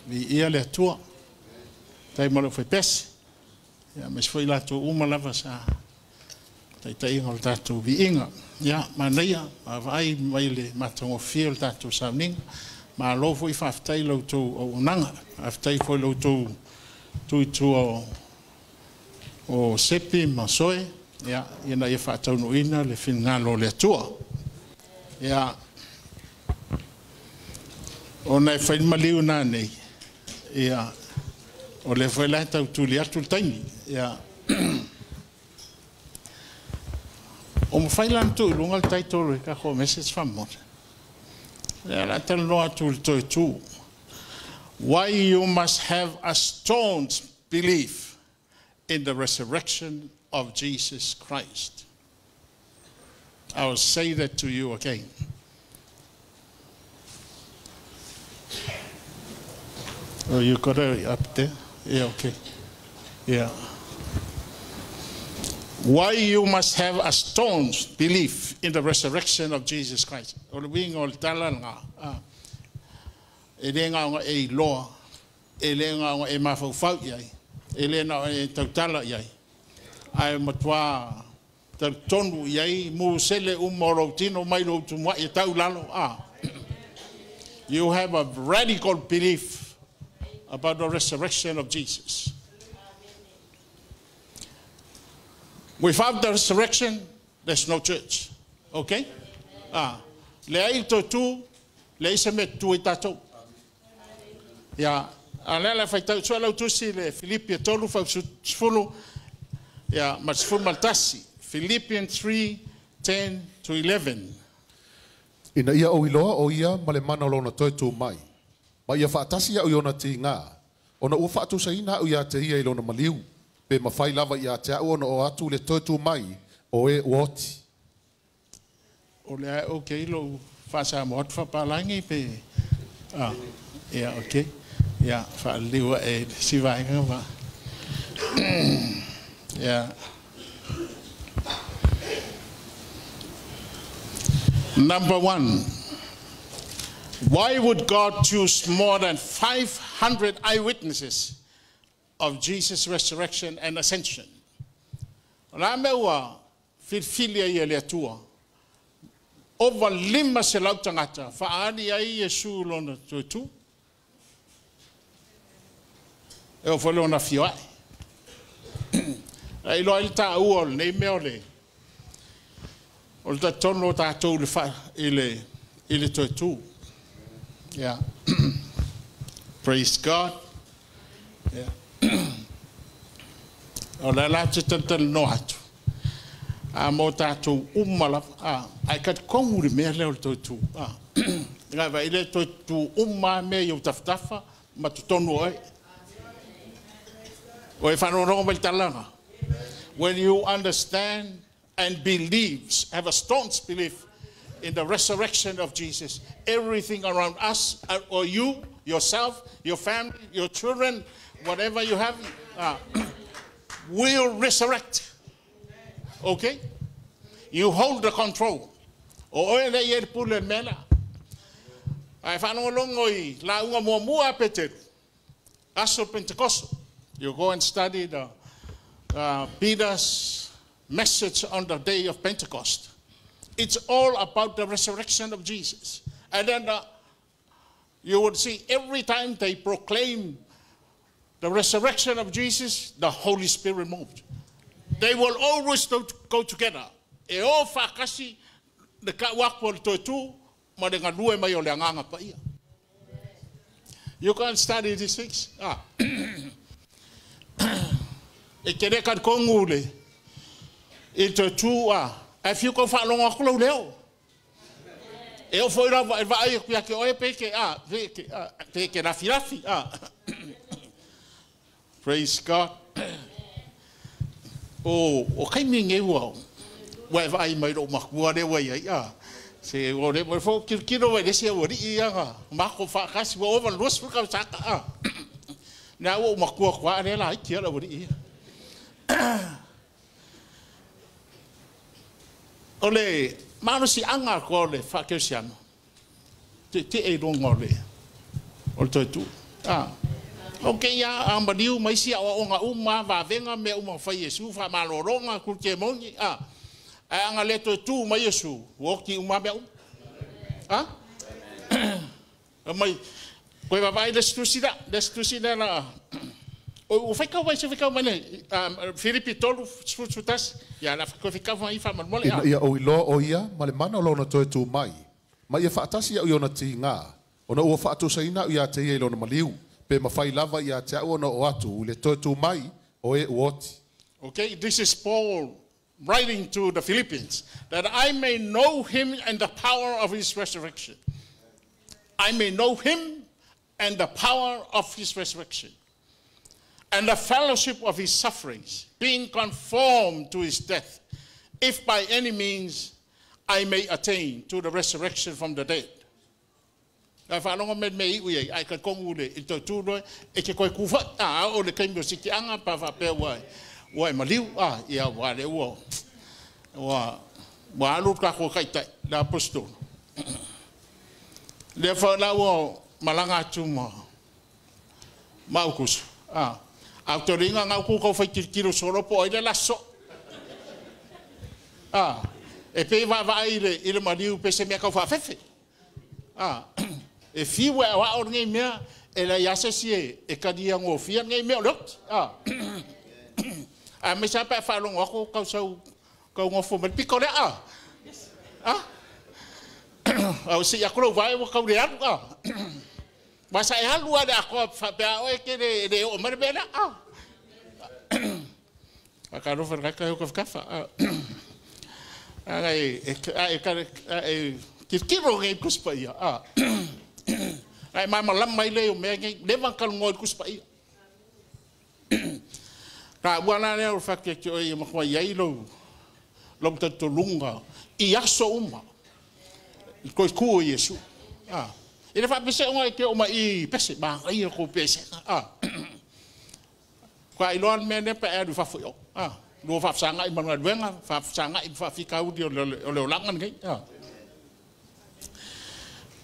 vi ia le tua tai mo foi pes ya mas foi lá tu uma lava sa tai ngol tatu vi inga ya mania vai mai le matongo fiel tatu samning ma lo foi faftai lo tu o nanga aftai foi lo tu o sepi masoe ya ina ia fatau no ina le finalo le tua ya ona fai maliu na nei ya o le foi la tau tu le atu taimi ya o mo fai lan tu lunga tai tolu ka ho message famot ya la tel no atu tu why you must have a staunch belief in the resurrection of Jesus Christ. I will say that to you again. Oh, you got it up there? Yeah, okay. Yeah. Why you must have a staunch belief in the resurrection of Jesus Christ. O being all talanga. Elenga e loa. Elenga e mafau yai. Elena e tautala yai. Ai matwa tonu yai mu sele umorotino mai lo tumwa e taulalo You have a radical belief about the resurrection of Jesus. Without the resurrection, there's no church. Okay? Le ai to tu, le se met tu itato. Ya, ala fa tau so la tu si le Filipi tolu fa sfulu. Ya, ma sfulu maltasi. Philippians 3:10-11. Ina ia o iloa o ia ma le mana lona toi tu mai. Ma ia whaatasi au iona te ngā. Ona ua whaatu sa ina au ia te ia ilona maliu. Pe ma whai lava ia te au ona o atu le toi tu mai o e uoti. O le ai o ke ilo whaasa mo atu whapalangi pe. Ia, okay. Ia, whaaliwa e siwainga wa. Ia. Number one, why would God choose more than 500 eyewitnesses of Jesus' resurrection and ascension? Ramewa filfilia ia le tua. Over lima se lautangata, faani ai Yesu lona tu. E o folo na fioi. Ai lo ilta uol nei meole. O ta tono ta to le fa ile tu. Yeah. Praise God. Yeah. O la te no atu. A mo ta to umala ai ka kongu me le tu. Nga va ile tu umma me yo taftafa ma tu tono ai. O e fa no ro me talanga. When you understand and believes, have a staunch belief in the resurrection of Jesus, everything around us, or you, yourself, your family, your children, whatever you have, will resurrect. Okay? You hold the control. O ele yer pule mela. Ai whanau longoi, la unga mua peter. Aso Pentecost. You go and study the Peter's message on the day of Pentecost. It's all about the resurrection of Jesus. And then you would see every time they proclaim the resurrection of Jesus, the Holy Spirit moved. They will always go together. E o whakasi le ka wakpol totu ma le ngalue mai o le anganga pa ia. You can study these things. E kere kan kongule. Into two if you go fa longa klo leo e o foi va ai ku ke o peke peke rafi praise God. O kai minge wo vai mai ro makua le wai se o le mo fo kilo vai se o ri ia ma ko fa kasi wo over los ka saka na o makua kwa le la ki la ri ole mano si anga ko le fa ke siano te e longo le o tu Okay, ya amadiu mai sia o nga uma va venga me uma fa Yesu fa maloronga ku ke moni anga leto tu mai Yesu wo ki uma be mai ko va vai destu sida na o fica vai se fica mane Filipi tolu futas ya na ko fica vai fa mole ya o ilo o ia male mana lo na to tu mai ia fa atasi ya na tinga ona o fa to saina ia te ia lo na maliu pe mafai lava ia te ona o atu le to tu mai o e woti. Okay, this is Paul writing to the Philippians, that I may know him and the power of his resurrection. I may know him and the power of his resurrection, and the fellowship of his sufferings, being conformed to his death, if by any means I may attain to the resurrection from the dead. If I don't me we I can come with it to do it ke koe kufa o le kai mo siki anga pa fa pe wa maliu ia wa le wa lu ka ko kai tai la apostol le fa la wo malanga tuma maukus autoringa nga ku ko fa kilo solo po ile la so e pe va ile maliu pe se me ka fa fefe e fi wa o ngai mea e la yase sie e kadia ngo fi ngai mea lot me sa pa fa long ko ka so ko ngo fo me pikole au si yakro vai wo ka le ba sa e halu ada ko fa pa o ke de o mer bela ka ro fa ka ko fa ai kiro ngai kuspa ia ai malam mai le o me ngai le van kal ngoi kuspa ia ka buana le o fa ke o ia mo ia lo to lunga ia so uma ko ku Yesu ele fa pese ngoi ke o mai pese ba ia ko pese kwa ilon me ne pa e du fa fo lo fa sanga i manga duenga fa sanga i fa fika u di o le langan ngai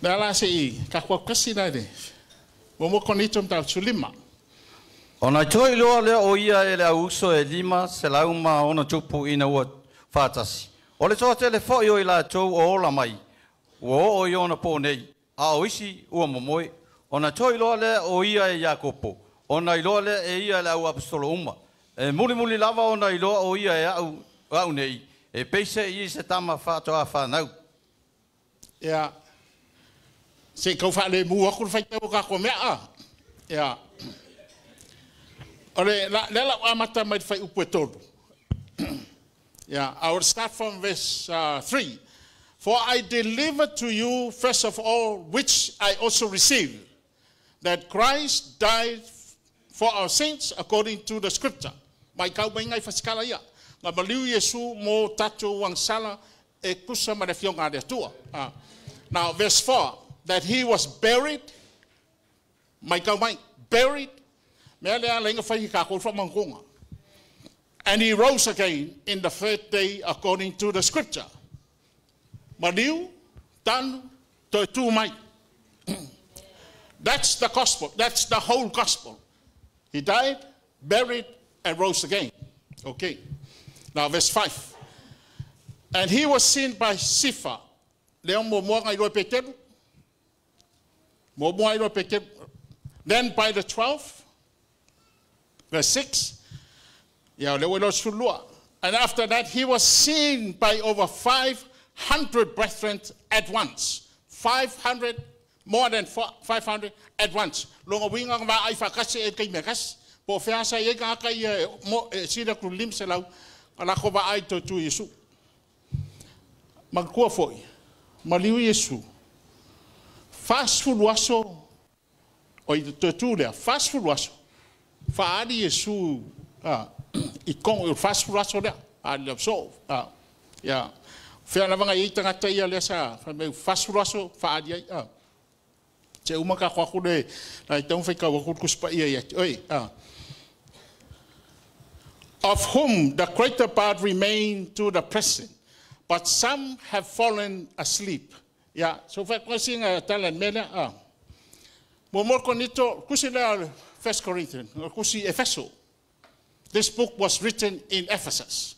Dala sei ka kwa kasi na de. Mo konitom ta sulima. Ona toi loa le o ia e le auso e lima se lauma ona tupu ina ua fatasi. O le toa te le fo i la tau o ola mai. O i ona po nei. A o isi ua momoi. Ona toi loa le o ia e Jakopo. Ona i loa le e ia le au apostolo uma. E muli lava ona i loa o ia e au nei. E peise i se tama fatoa whanau. Ja. Se kau fa le mua ku fa tau ka ko mea ya ole la amata mai fa upu todo yeah, I will start from verse 3. For I delivered to you first of all which I also received, that Christ died for our sins according to the scripture. Mai kau mai ngai fasikala ia nga maliu Yesu mo tatu wang sala e kusa ma le fionga de tua. Now verse 4, that he was buried, buried, and he rose again in the third day according to the scripture. That's the gospel, that's the whole gospel. He died, buried, and rose again. Okay, now verse 5. And he was seen by Cephas. Then by the 12, verse 6, and after that he was seen by over 500 brethren at once. 500, more than 500 at once. Magkua foi, maliu Yesu. Fast food waso, o i tu lea, fast food waso. Faadi Yesu, I kong fast food waso lea, le so, ya. Fea na vanga i tanga tai lea sa, fast food waso, faadi ai, Te umaka kwa kude, na I tau feka wakut kuspa ia ia, oi, Of whom the greater part remain to the present, but some have fallen asleep. Yeah, so for crossing a talent mena Mo konito kusi na 1 Corinthians, kusi Efeso. This book was written in Ephesus.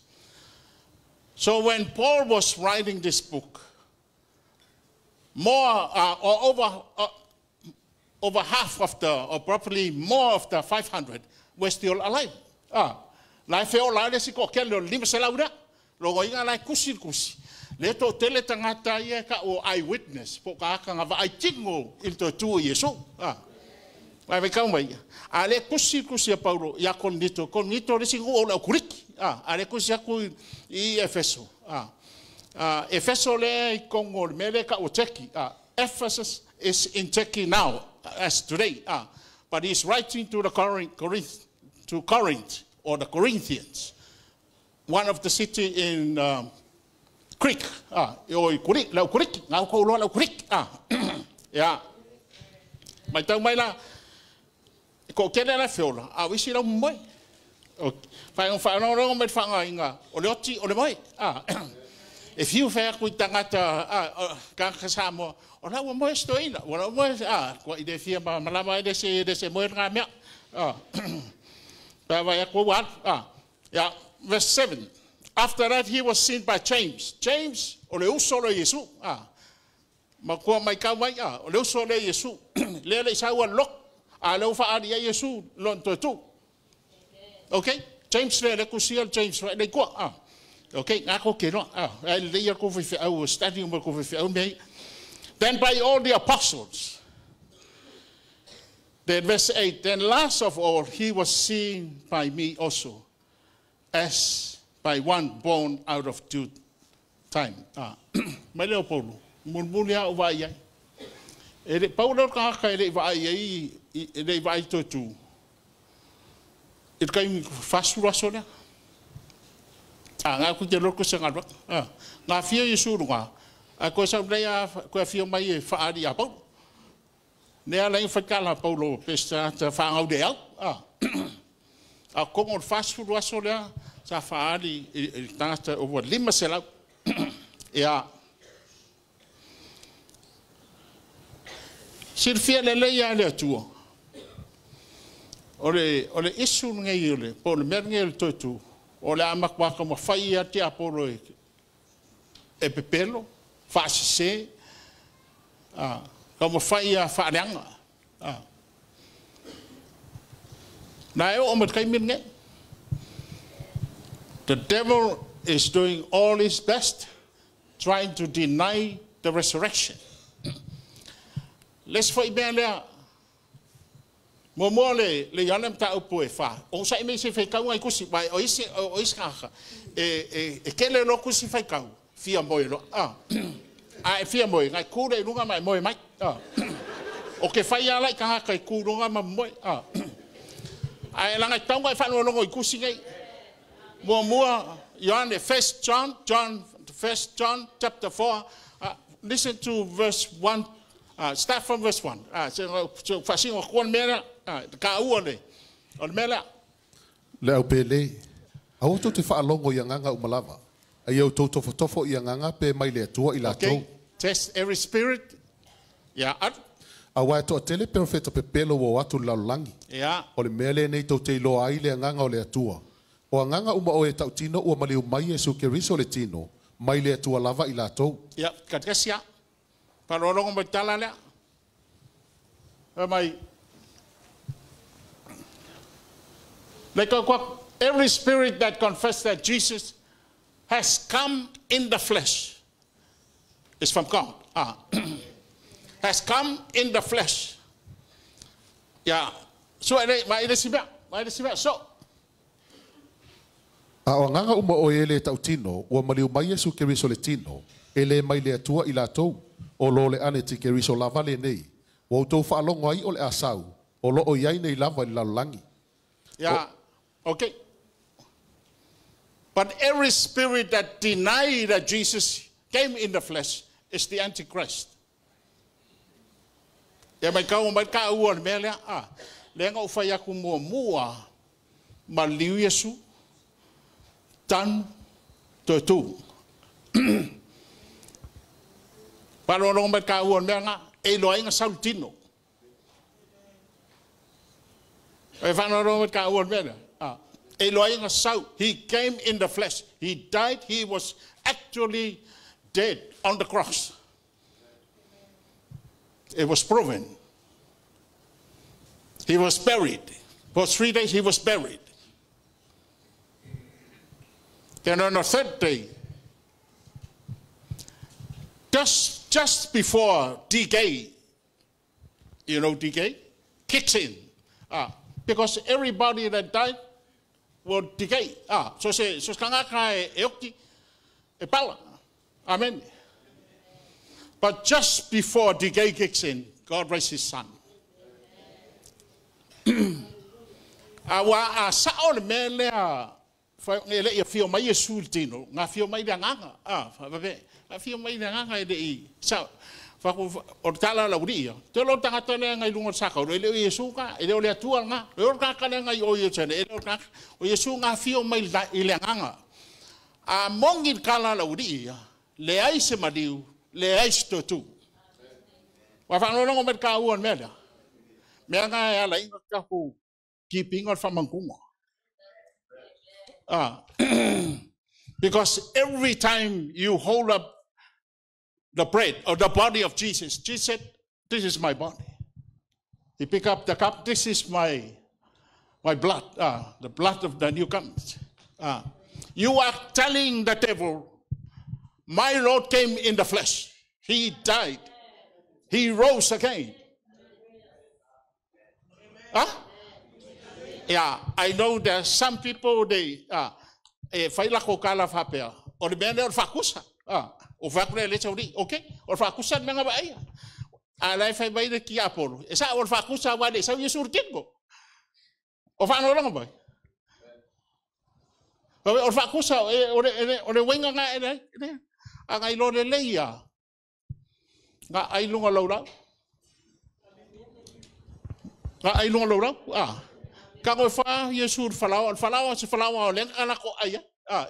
So when Paul was writing this book, over half of or probably more of the 500 were still alive. Lai feo la le siko kelo lima selauda. Logo inga lai kusi. Le to tele tangata ia ka o eyewitness. Po ka nga va aitingo into tu Yesu. Vai vai ka mai. Ale kusi Paulo ya konito le singo o la kuriki. Ale kusi ku I Efeso. Efeso le kongo mele ka o Turkey. Ephesus is in Turkey now as today. But he's writing to Corinth or the Corinthians, one of the city in Greek. Yeah. Mai tau mai la ko kene la feola a wisi la mai. Fa no me fa nga o le oti o le mai. If you fair ku tangata ka kasamo o la mo esto ina o la mo ko ide fia ma la mai de se mo nga me. Yeah, verse 7. After that, he was seen by James. James, ole uso le Yesu. Makua mai ka mai ole uso le Yesu. Le sa wa lok. Le fa ari Yesu lon to. Okay? James le kusial James le ko. Okay, ngako ke no. Le ya ko fi au study mo ko fi au me. Then by all the apostles. Then verse 8, then last of all, he was seen by me also, as by one born out of due time. Maleo Paulo, mulmulia uvaya. Paulo ka ele vai tu. It came fast rasonia. Nga ku te loko sanga. Nga fia Yesu nga. Ko sa brea ko fia mai fa ari a Paulo. Nea lang fakala Paulo pesta ta fangau de au. A kongo fast food wasolia sa faali tangata over lima sela. Ya. Sirfia le ya le tu. Ole isu ngai ole po le merngel totu. Ole amakwa como faia te apolo e pepelo fasise. Como faia fa'anga. The devil is doing all his best trying to deny the resurrection. Let's fight there. Momole le yanem ta upo e fa. O sa ime se fe kau ai kusi bai o iska kele lo kusi fe kau. Fia moi lo. Ai fia moi ngai kure lunga mai moi mai. O ke fai ala ka kai kurunga ma moi. Ai langa tau ai fa no longo ikusi ngai. Mua John 1 John chapter 4. Listen to verse 1. Start from verse 1. So fasing o kon mera ka uole. On mera. Le au pele. Au to te fa longo yanga umalava. Ai au to tofo yanga pe mai le tua ila to. Test every spirit. Yeah. Awa to tele perfecto pe pelo o atu lalangi. Yeah. O le mele nei to te lo ai le nganga o le atua. O nganga uma o e tautino o maliu mai Yesu Keriso le tino. Mai le atua lava ila to. Yeah, katkasia. Parolong betala le. Mai. Like every spirit that confesses that Jesus has come in the flesh is from God. Has come in the flesh. Yeah. So so. O nganga uma o ele tautino o maliu mai Yesu Keriso le tino. Ele mai le atua ila to. O lo le ane ti Keriso lava le nei. O tau whaalongo ai o le asau. O lo o iai nei lava i lalangi. Yeah. Okay. But every spirit that denies that Jesus came in the flesh is the Antichrist. Ya mai ka ua le mele le nga ufa ya ku mua ma liu Yesu tan tu. Para lo mai ka ua le nga e lo inga saltino. He came in the flesh. He died. He was actually dead on the cross. It was proven. He was buried. For 3 days he was buried. Then on the third day, just before decay, you know decay, kicks in. Because everybody that died will decay. So Amen. But just before decay kicks in, God raised his son. Feel my sultino, I feel my danga. I feel my danga. So, or Aloali'i. Telo tangatone ngai lungo sako. Ele Yesu ka, ele ole atua nga. Ele ka kana ngai o Yesu. Ele ka o Yesu nga feel my ilanganga. A mongin Aloali'i. Le ai se madiu, le ai stotu. Wa fa no ngo met ka uon mela. Me nga ala inga ka ku keeping on famangkungo. Because every time you hold up the bread or the body of Jesus, Jesus said, "This is my body." He picked up the cup. This is my blood, the blood of the new covenant. You are telling the devil, my Lord came in the flesh. He died. He rose again. Yeah, I know there's some people, they faila ko kala fapea or the bene or fakusa o fakure le chauri, okay, or fakusa nga ba ai ala fa bai de kiapolo esa or fakusa wa de sa yesurtingo o fa no lang ba or fakusa or wenga nga ene ang ai lo le leia nga ai lunga lo Kako fa Yesu falau se falau len ala ko aya.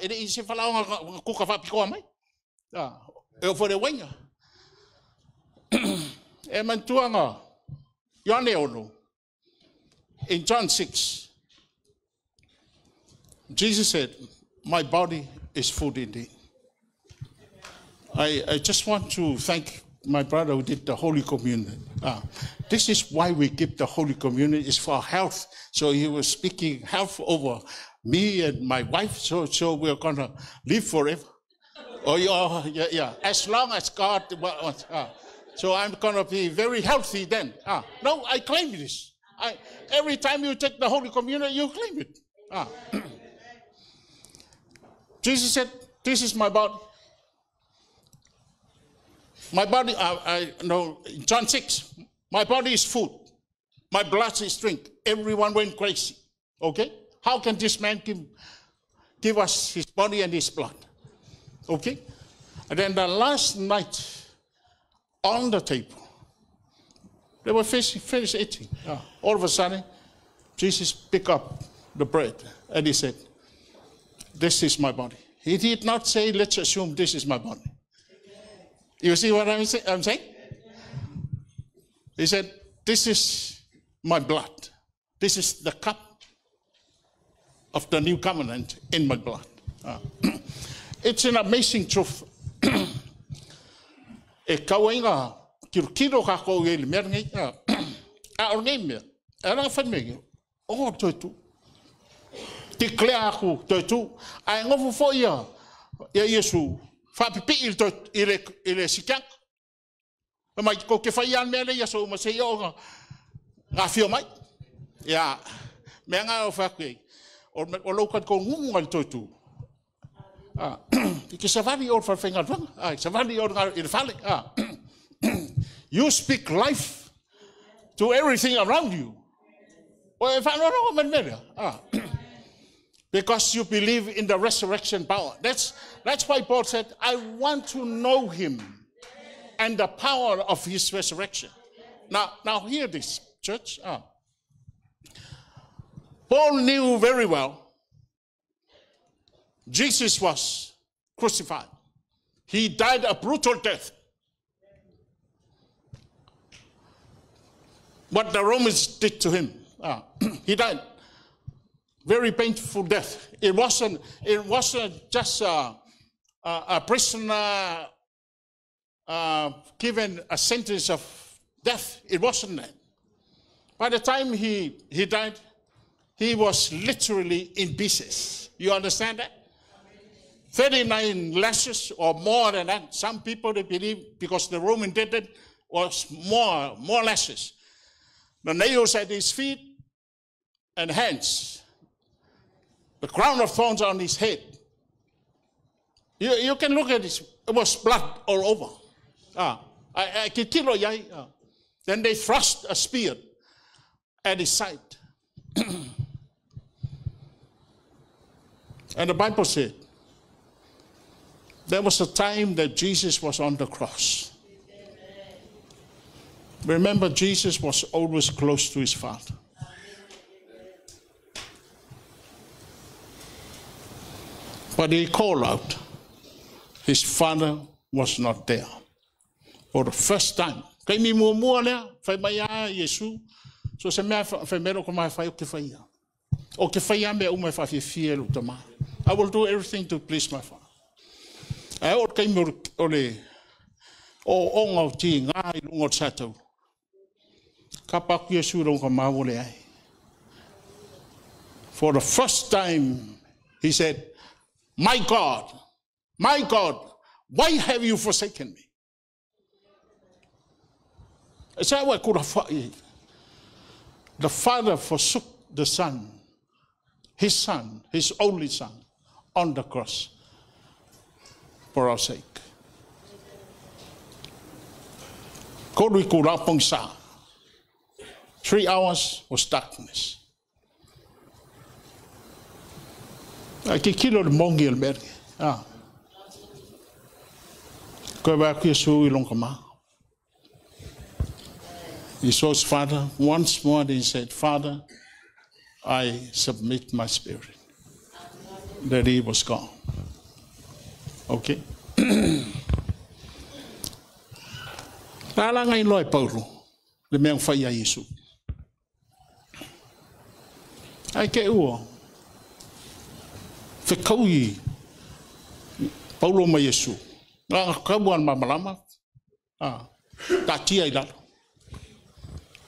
Ele se falau ko ka fa piko mai. Eu for the wenga. E man tuanga. Yone ono. In John 6, Jesus said, "My body is food indeed." I just want to thank my brother who did the Holy Communion. This is why we give the Holy Communion, is for health. So he was speaking health over me and my wife, so we're going to live forever. As long as God wants. So I'm going to be very healthy then. No, I claim this. Every time you take the Holy Communion, you claim it. Jesus said, "This is my body." My body, John 6, my body is food. My blood is drink. Everyone went crazy. Okay? How can this man give us his body and his blood? Okay? And then the last night, on the table, they were finished eating. All of a sudden, Jesus picked up the bread and he said, "This is my body." He did not say, "Let's assume this is my body." You see what I'm saying? He said, "This is my blood. This is the cup of the new covenant in my blood." It's an amazing truth. E kauinga kiro ka ko ele merngi a orneme era famege o totu declare ko totu ai ngofu fo ya Yesu fa pipi il sikak ma ko ke fa yan mele Yesu ma se yo ga fio mai ya me nga o fa ke o lo kan ko ngungal totu que savani or for finger savani or in fale you speak life to everything around you. Well, if I don't know, because you believe in the resurrection power. That's why Paul said, "I want to know him and the power of his resurrection." Now hear this, church. Paul knew very well Jesus was crucified. He died a brutal death. What the Romans did to him, He died. Very painful death. It wasn't just a prisoner given a sentence of death. It wasn't that. By the time he died, he was literally in pieces. You understand that? 39 lashes or more than that. Some people, they believe, because the Roman did it, was more lashes. The nails at his feet and hands. The crown of thorns on his head. You can look at it. It was blood all over. Then they thrust a spear at his side. And the Bible said, there was a time that Jesus was on the cross. Remember, Jesus was always close to his Father. But he called out. His Father was not there. For the first time. Kay mi mua lea, fai mai a Yesu. So se mea fai mero ko mai fai o ke fai a. O ke fai a mea umai fai fie lu tama. I will do everything to please my Father. Ai o kay mi o le o ngau ti ngā I lungo tātou. Ka paku Yesu rong ka mau le ai. For the first time, he said, my God, why have you forsaken me? The Father forsook the Son, his only Son, on the cross for our sake. 3 hours was darkness. Ki kilo de mongi el berge. Ko ba ku Yesu ilong kama. He saw his Father once more. He said, Father, I submit my spirit. That he was gone. Okay. Tala ngai loi Paulo le meang fai a Yesu. Ai ke ua. Fekaui Paulo ma Yesu. Nga kabuan mamalama. Tatia i lalo.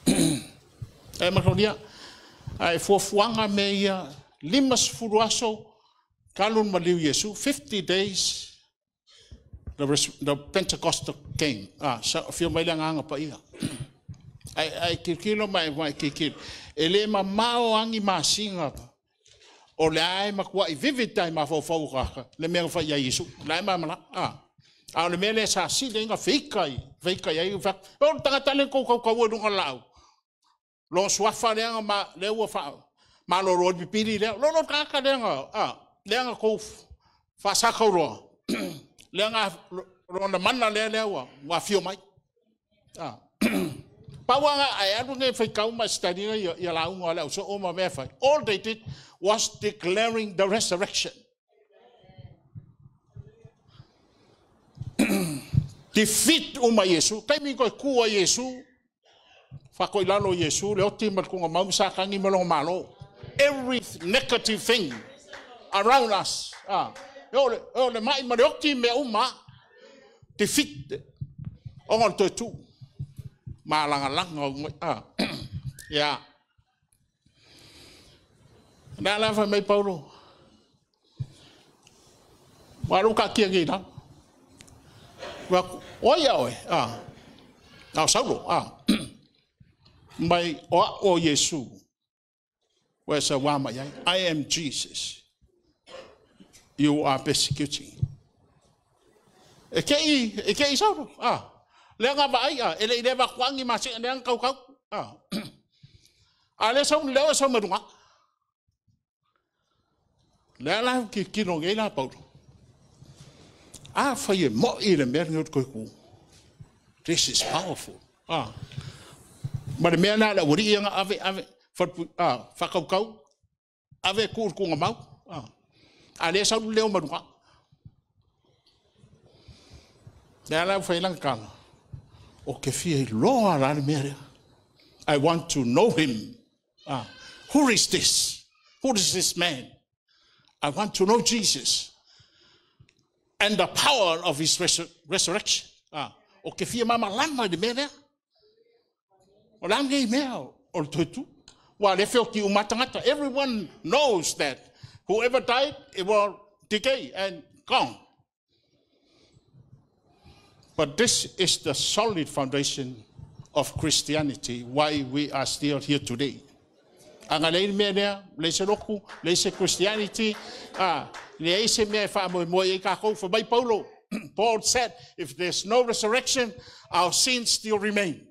E makaunia. Ai fuafuanga me ia 5 kalun maliu Yesu. 50 days the Pentecost came. Fio mai lang anga pa ia. Ai kikilo mai kikilo. Ele mamao angi masinga. O le ai makua I vivitai ma fofo kaka le mea fa ia Yesu le ai mamala a le mea le sa si le nga feikai ai fa o tangata le ko dunga lau lo swafa le ma le wa fa ma lo ro pipiri le lo kaka le nga ko fa sa ko ro le nga ro na manna le wa fio mai Pawanga ai adu nge fai kauma study ya launga le so o ma me fai all they did was declaring the resurrection. Defeat uma Yesu, taimi ko kua Yesu, fa ko ilalo Yesu, le oti mat ko ngam sa kangi malong malo. Every negative thing around us, yo le mai ma le oti me uma defeat on to tu. Malang ya. Na lava mai Paulo. Waru ka kia ngi na. Wa oia Now Saulo mai o Yesu. Where's a wama yai? I am Jesus. You are persecuting. Ekei Saulo. Lenga ba ai ele ile ba kwangi ma se nang kau ale song le so madunga la ki no ngai la Paulo fa ye mo ile mer ngot ko ku. This is powerful ma de me na la wuri nga ave fa kau ave ku ngam ale so le madunga la fa lang kala. Okay, I want to know him Who is this? Who is this man? I want to know Jesus and the power of his resurrection. Okay, fia mama lama de mea. O lama e mea o tutu. Wa le feo ki umatangata. Everyone knows that whoever died, it will decay and gone. But this is the solid foundation of Christianity, why we are still here today. Anga le mea le se roku, le se Christianity, le se mea fa mo e ka ko for by Paulo. Paul said, if there's no resurrection, our sins still remain.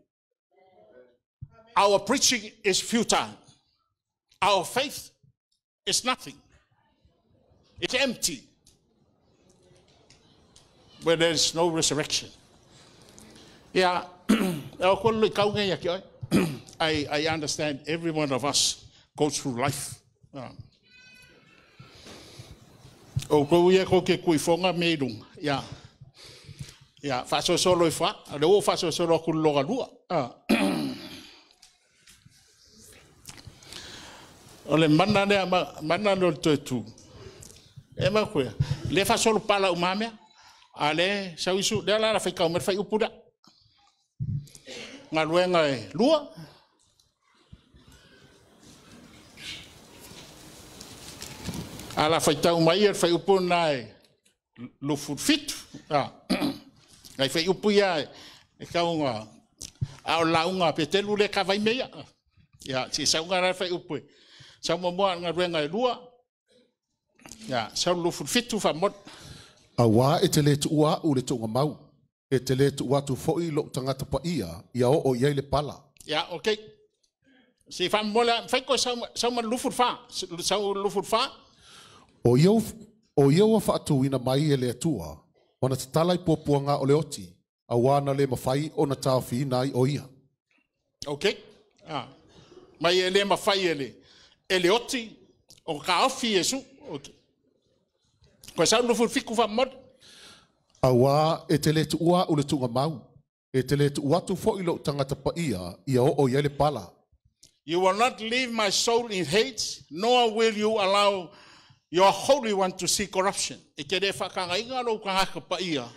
Our preaching is futile. Our faith is nothing. It's empty where there is no resurrection. Yeah, I understand every one of us goes through life. Yeah. Yeah, faso solo fa, ado faso solo kuloga lua. Ole manna no tu. Ema ko. Le faso pala umame. Ale sawisu de la fa ka mer fa upuda. Ngaluenga lua. Ala fa ta umai fa upuna lo fit. Ai fai upuia e kaunga ao launga petelu le ka vai meia. Ya, si saunga ra fai upu. Sa mo nga renga lua. Ya, sa lo fitu fa mod. Awa e te le tua u le tonga mau. E te le tua tu foi lo tangata pa ia o ia le pala. Ya, okay. Si fa mola fai ko sa lu fa. Sa lu fa. O ia fa tu ina mai le tua. Ona te talai puapuanga o le oti, a wana le mawhai o na tawhi nai o ia. Okay. Mai e le mawhai e le oti, o ka awhi e su. Okay. Koe sa unufu fiku wha mod. A wā e te le tua o le tunga mau. E te le tua tu fo ilo tangata pa ia o ia le pala. You will not leave my soul in hate, nor will you allow your Holy One to see corruption. E ke re whakanga inga ro ka haka pa ia.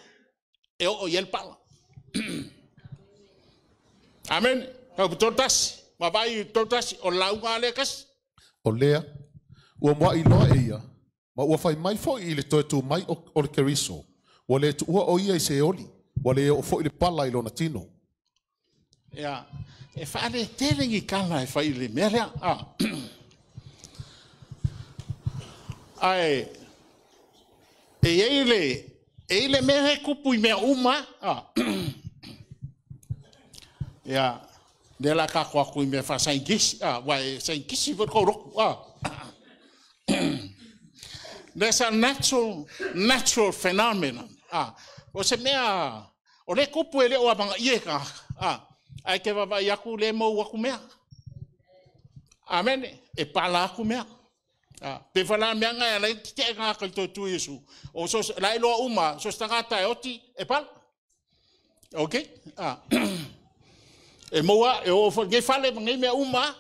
E o yel pala. Amen. Kau totasi. Mawai totasi o launga le kas. O lea. Ua mua iloa e ia. Ma ua whai mai fo i le toe tu mai o le keriso. Wa le tu ua o ia i se oli. Wa le o fo i le pala i lona tino. Ia. E whaare terengi kala e whai le mea. Ai ele me kupu i mea uma ya de la ka kwa ku me fa saingis wai saingis vo ko ro there's a natural phenomenon o se mea o le kupu ele o abanga ie ka ai ke va ya ku le mo wa ku mea amen e pala ku mea te whala mea ngai alai te ngā kaito tu Yesu. O so lai loa uma, so stangata e oti e pala. Okay? E moa, e o ngai whale ngai mea uma.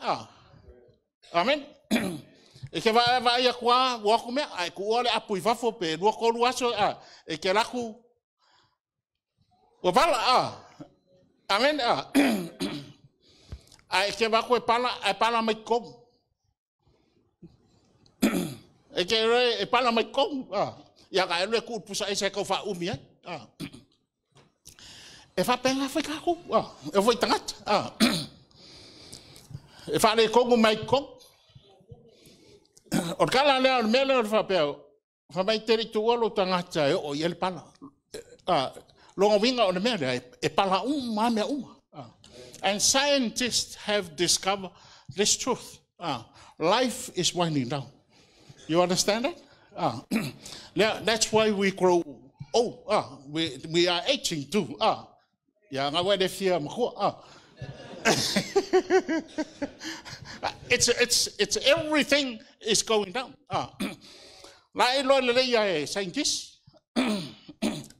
Amen? E ke vai a kua waku mea, ai ku ole apu i whafo pe lua kolu aso, e ke raku o pala. Amen? Ai ke waku e pala mai komu. E ke re e pala mai kong ia ka ele ku pusa e se ko fa umi e fa penga fa ka ku e foi tangat e fa le kong mai kong o kala le mele fa pe fa mai teri tu lo tangata o ele pala lo vinga o mele e pala me and scientists have discovered this truth life is winding down. You understand that? That's why we grow old. We are aging too. Yeah, it's everything is going down. La elo le ya scientist.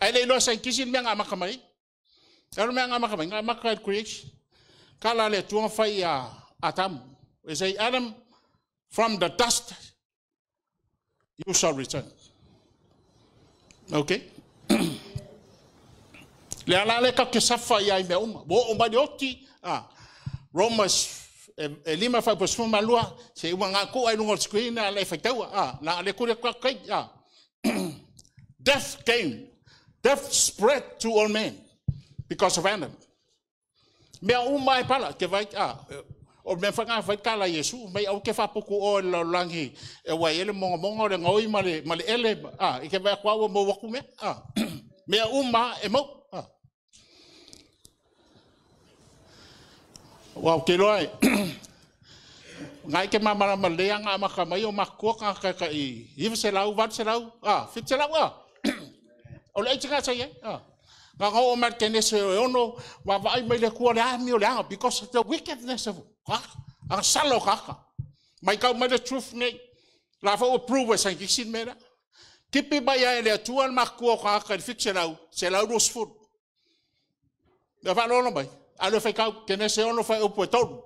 Ai elo scientist in menga makamai. Elo menga makamai, makai creation. Kala le tuang fai atam. We say, Adam, from the dust you shall return. Okay? Le ala le ka ke safa ia me uma. Bo o mari oti. Romans lima fa posfuma malua se uma nga ko ai no screen ale fa taua. Na ale ko ka kai. Death came. Death spread to all men because of Adam. Mea uma e pala ke vai o me fanga vai kala Yesu mai au ke fa poku o lo langi e wa ele mongo le ngoi male ele e ke vai kwa mo waku me mea uma e mo wa ke loi ngai ke mama male nga ma ka mai o makko ka i se lau wat se lau fit se lau o le tsinga sai nga o mar ke nese ono wa vai mai le ku le ami o le because of the wickedness of ang salo kaka mai ka mai the truth nei la fa o prove sa ki sin mera kipi ba ya le tuan makko kaka fit se lau dos food da va no mai alo fa ka ke nese ono fa o potol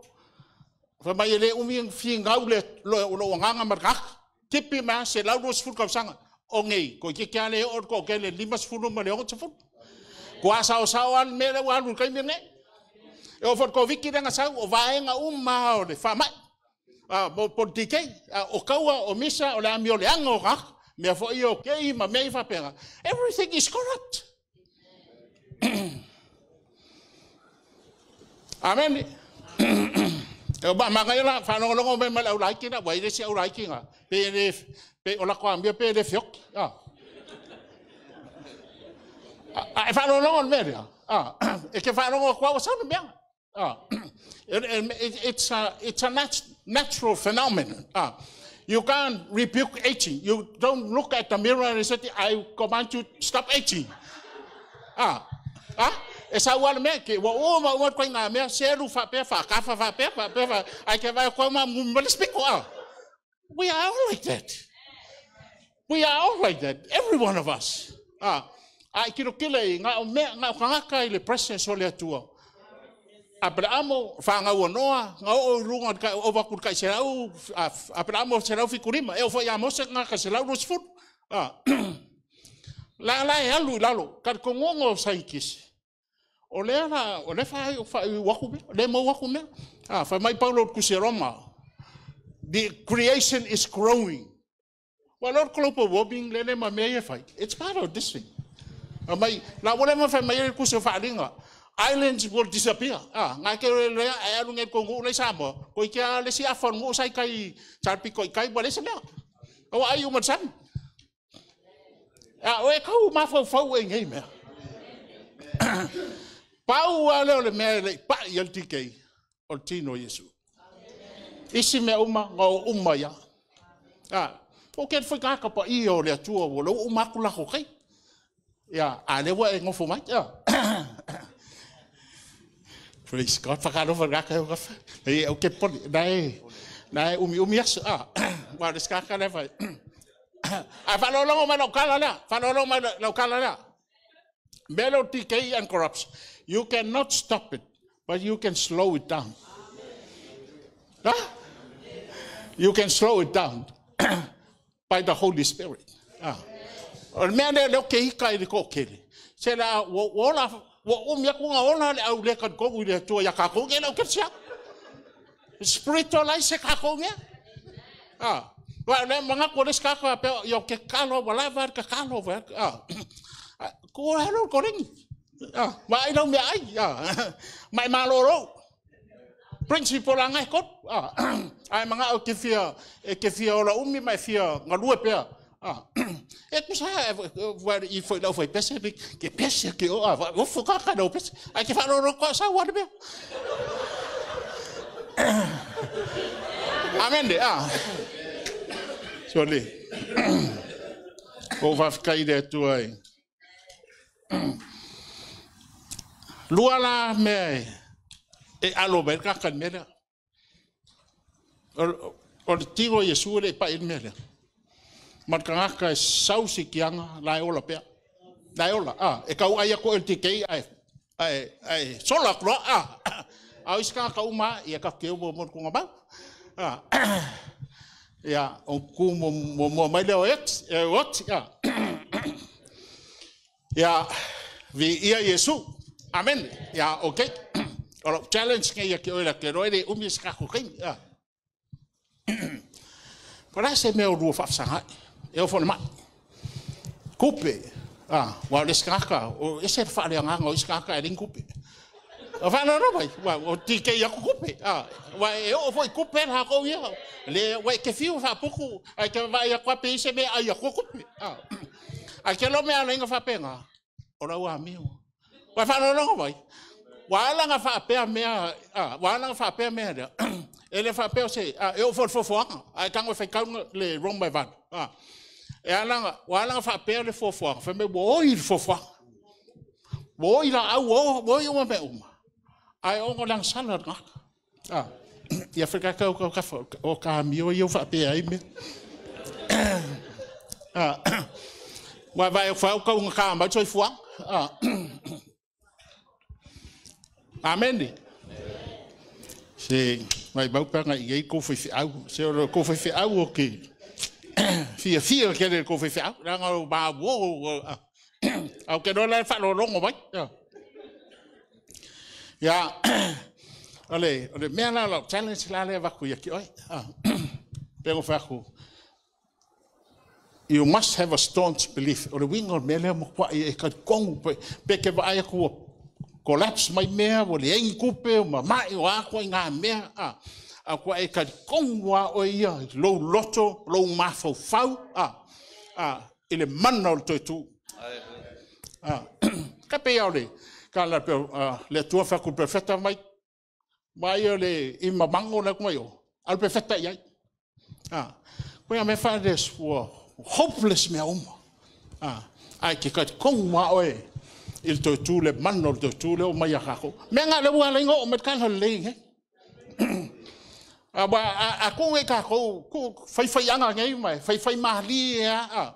fa mai le umi fi ngau le lo nganga mar kaka kipi ma se lau dos food ka sanga o ngei ko ke kale o ko ke le limas food ma le o food Kua sao-saoan mele walu kai mene. E o fot ko viki nga sau o vaenga uma o le famai. Po dikei o kaua o misa o le ami o le ango ka. Me fo i o kei ma mei fa pera. Everything is corrupt. Amen. E ba mangaila fa no longo me mala ulai kina wa ile si ulai kinga. Pe o la ko ambia pe de fiok. I found along on media. It can find along what was on the it's a natural phenomenon. You can't rebuke 18. You don't look at the mirror and say, I command you to stop 18. It's how one make it. Well, what going on? Me seru fa pe fa kafa fa pe fa. I can buy koma speak. We are all like that. We are all like that. Every one of us. Ai kilo kile nga nga kanga ile presence o le tua. Abrahamo fa nga wonoa nga o runga ka o va kur ka serau Abrahamo serau fikurima e o fa ya mose nga ka serau ros fut. La e alu lalo ka kongongo saikis. O le fa waku le mo waku me. Fa mai Paulo ku se Roma. The creation is growing. Well, Lord Klopo wobbing le ma me fa. It's part of this thing. La whatever family kuso falinga islands will disappear nga ke le alu nge kongu le Samoa ko kia le si afon mo sai kai charpi ko kai bole se me o ayu mo sam o e kau ma fo e ngai me pau ale le me le pa yel tikei o tino Yesu isi me uma ngo uma ya o ke foi ka pa I o le tua o lo uma kula ko kai Yeah, ale wa ngo fo mai. Praise God. Fakalo fa ka ka. E o ke pon dai umi as wa de ska ka le fa. Fa lo lo ma lo kala la. Fa lo ma lo kala la. Melo decay and corruption. You cannot stop it, but you can slow it down. You can slow it down by the Holy Spirit. O me ne lo ke kai de ko kele se la wo la wo me ko nga ona le au le kan ko u le to ya ka ko ke lo ke sia spiritualize ka ko me wa le manga ko le ska ka pe yo ke kalo wala va ka kalo va ko hello ko ring ma ai no me ai mai maloro principle angai ko ai manga o ke fia ola umi mai fia ngalue pe e ku sa wa I foi la foi pese que pese que o foca ka no pese ai que falo ro ko sa wa be amen de sorry o va ficar de tu ai luala me e alo be ka kan me o tiro Yesu le pa il me Markanga sausi kianga lai ola pe. Lai ola e kau ai ko el tikei ai sola kro au iska ka uma ia ka ke mo ko ngaba Ya, on ku mo mai leo ot ya vi ia Yesu. Amen. Ya, okay. Ora challenge ke ya ke ora ke roere umi ska ko kin. Ya. Para se me o ru fa sa. Eu fo ma. Kupe. Wa le ska o ese fa le nga o ska ka ring kupe. Fa no vai. Wa o ti ke ya kupe. Wa eu foi kupe ha ko ia. Le wa ke fiu fa pouco. Ai ke vai ya kwa pe se me ai ya kupe. Ai ke lo me ala nga fa penga. Ora wa miu. Wa fa no vai. Wala nga fa pe mea, wala nga fa pe mea. Ele fa pe se, eu for ai kango fa kau le wrong by van. E ala wala nga fa pe le for fa me boi for. Boi la au boi o me uma. Ai o lang salad nga. Ia fa ka o ka mio eu fa pe ai me. Wa vai fa o ka ma choi fuang. Amen. Se mai bau panga i ko fi au, se o ko fi au ke. Fia ke le ko fi au, la nga ba wo. Au ke no la fa lo longo vai. Ya. Ale me la challenge la le va ku ya ki oi. Pero fa ku. You must have a staunch belief. O le wingo me le mo kwa e ka kong pe ke va ai ku collapse mai mea o le engi kupe o mai o ako i ngā mea a kua e ka kongwa o ia lou loto, lou mafau fau i le mana o le toitu ka pe au le ka la pe le tua whaku perfecta mai o le i mamango na kumai o al perfecta iai koe a me whades hopeless mea ai ke ka kongwa o e il to tu le manno to tu le o mai a kako me nga le wala ngo o met kan le a ko e ka ko fai anga ngai mai fai mali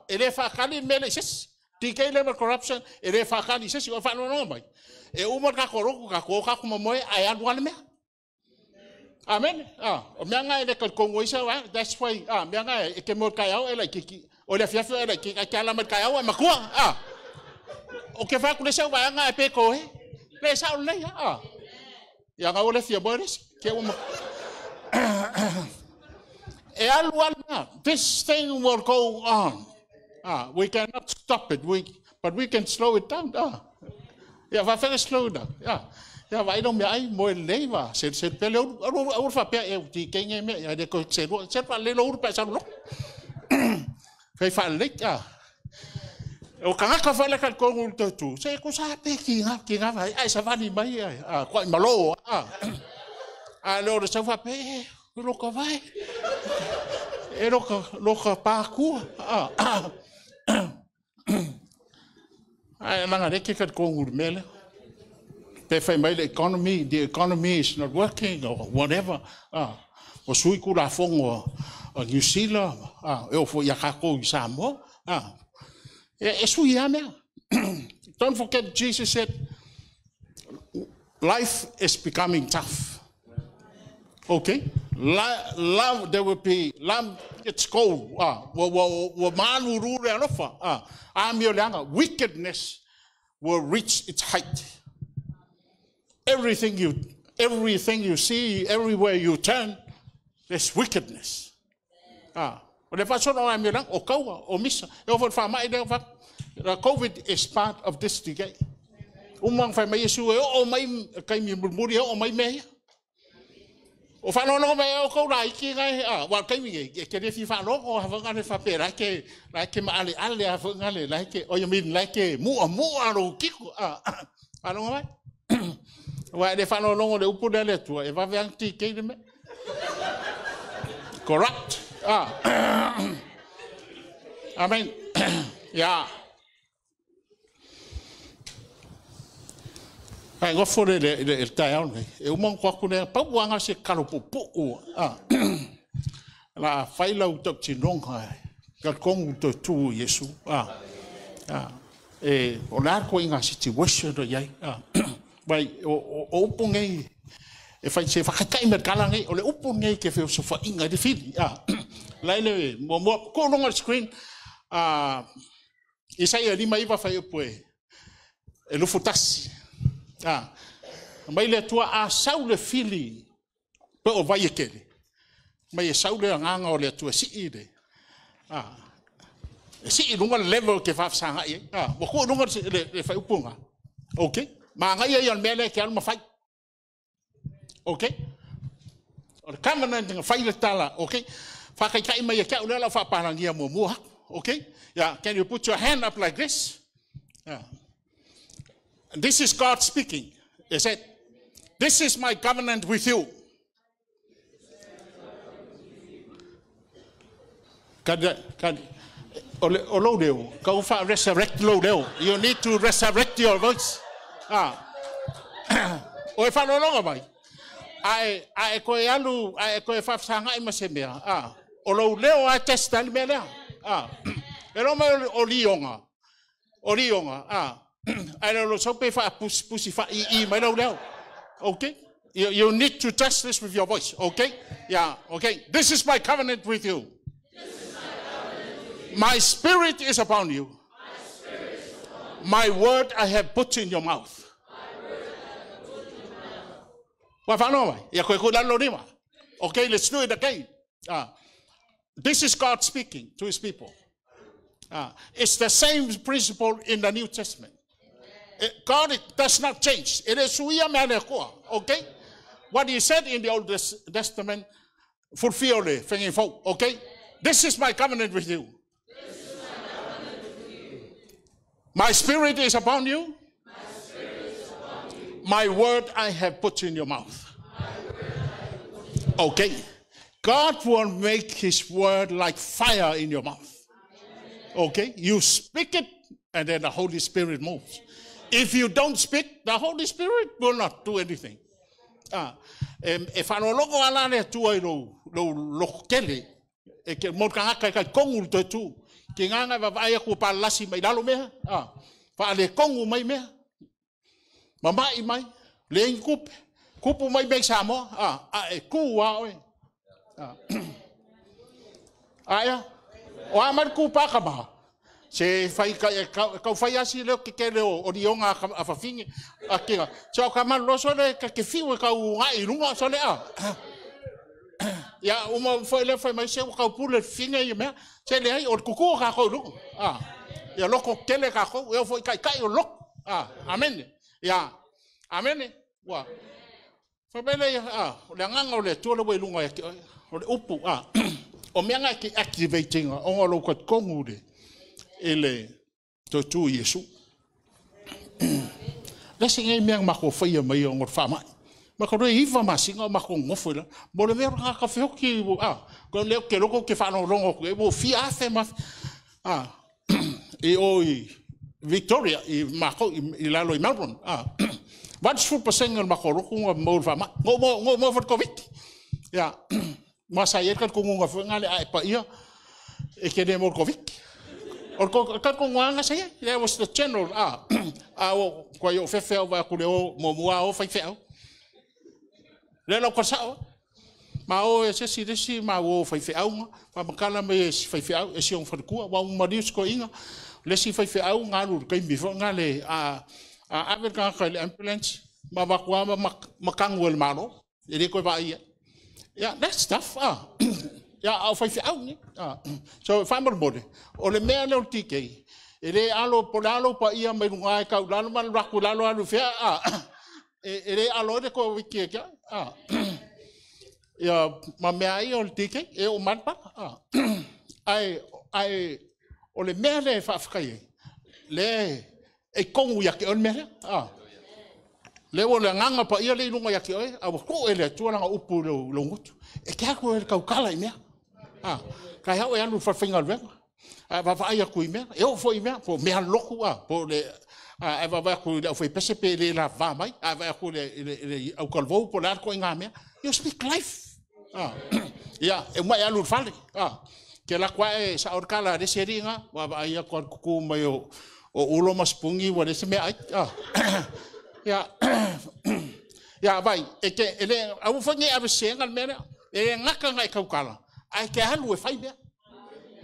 ele fa kali mele ses tike le corruption ele fa kali ses o fa no mai e o mo ka ko mo moi ai an wala me amen o me nga ele ko ngoi sa wa that's why me nga e ke mo ka ya ele ki o le fiafi ele ki ka la met ka ya ma ko o ke fa ku le sa wa nga e pe ko le sa le ya ga o le fia boris ke o e alwa this thing will go on we cannot stop it but we can slow it down ya va faire slow down ya va don't me ai mo le va se pele o fa pe e ti ke nge me ya de ko se fa le lo pe sa lo fa le o kanga ka fa le ka ko ngul tu se ko sa pe ki nga vai ai sa va ni mai ko malo lo se fa pe lo ka vai e lo ka pa ku ai manga de ke ka ko ngul mele pe fa mai the economy is not working or whatever o sui ku la fongo o New Zealand e fo ya ka ko Samoa don't forget Jesus said life is becoming tough. Okay, love there will be love. It's cold. Wickedness will reach its height. Everything you see, everywhere you turn, there's wickedness. COVID is part of this decay. Umang fa mai Yesu o mai kai mi muri o mai me. O fa no me o ko rai ki ngai wa kai mi ke le fi fa no o ha nga le fa pe ra ke ma ale ha nga le la ke o yamin la ke mu aro ki no mai. Wa le fa no le upu le tu e va ver ti ke me. Corrupt. Amen. Yeah. Ai go fore le tae e o mon kwa kune pa wanga se kalo popo la faila u tok chinong ka kong to tu Yesu e o la ko inga situation do yai bai o pongei e fai se whakakai me kala ngai, o le upu ngai ke whio sofa inga di whiri. Laile, mo ko longa screen, Isaia 5 whai upu e lufu tasi. Mai le tua a sau le whili, pe o vai e kere. Mai e sau le nganga o le tua si i re. Si i lunga level ke whafsanga i. Wa ko lunga le whai upu nga. Okay? Ma ngai e an mele ke alma whai. Okay? O le covenant nga whai le tala. Okay? Whakaikai mai e kia ulela whaparangia mo mua. Okay? Yeah, can you put your hand up like this? This is God speaking. He said, this is my covenant with you. Resurrect you need to resurrect your voice. O e whano longa mai. Ai koe alu, ai koe whafsanga ima se mea. O lo leo a testani mea lea. E roma o lionga. O lionga. Ai lo sope wha pusi wha i mai lo leo. Okay? You need to test this with your voice. Okay? Yeah, okay. This is my covenant with you. My spirit is upon you. My word I have put in your mouth. Okay, let's do it again. This is God speaking to his people. It's the same principle in the New Testament. God does not change. It is okay? What he said in the Old Testament, fulfill it. Okay? This is my covenant with you. My spirit is upon you. My word I have put in your mouth. Okay. God will make his word like fire in your mouth. Okay. You speak it and then the Holy Spirit moves. If you don't speak, the Holy Spirit will not do anything. If I no logo alane tu ai lo kele e ke mo ka ka kongu te tu ki nganga va vai ku pa lasi mai dalo me fa le kongu mai me mama i mai le kupu mai be Samoa e ku wa oi aya o amar ku pa ka ba se fai ka fai asi le ke le o dionga a fa fingi a kinga so ka man lo so le ka ke fiu ka u ai lunga so le ya uma foi le foi mai se ka pule finga i me se le ai o kuku ka ko lu ya lo ko tele ka ko eu foi kai o lo amen ya amen wa fa bele le nganga le tu le lunga ya o le upu o menga ki activating o lo ko kongu de ele tu Yesu la singa me ma ko fa mai o fa mai ma ko iva ma singa ma ko ngofo la bo le ver ka fe ki ko le ke lo ke fa no longo ko bo fi afe ma e oi Victoria i ma ko i la lo i Melbourne wat fu pasengel ma ko ro ko mo fa ma mo for covid ya ma sa yer ka ko ngo fa ngale ai pa ia e ke de mo covid or ka ko nganga sa there was the general ko yo fe va ku le mo o fa fe le lo ko sa ma o se si ma o fa fe pa kala me fa fe e si on fa ku wa mo dis ko inga le si fa fe nga lu ka mi fo ngale avec un ambulance ma va kwa ma kangwel ma no e ko ba ia yeah that stuff ya au fa ni so fa mo bode o le me le tike ele alo polalo pa ia me ngai ka lalo man rakulalo alu fe ele alo de ko wiki ka ya ma me ai o tike e o man pa ai o le me le fa fkai le e kongu ya ke on me le o le nganga pa ia le lunga ya ke oi a ko ele tuana upu lo ngutu e ka ko ka kala i me kai hau e anu whawhinga rema. Va vai a kui mea. E o fwoi mea. Po mea loku po le... E va vai a kui le au whai pese pe le la va mai. E vai a kui le au kalvou po le arko i ngā mea. You speak life. Ia, e mai anu whale. Ke la kwa e sa orkala re se ringa. Va vai a kwa kuku mai o ulo maspungi wa re se mea ai. Ia. Ya vai, ele au fangi ave senga mena, ngaka ngai kaukala. Ai ke halu e fai mea.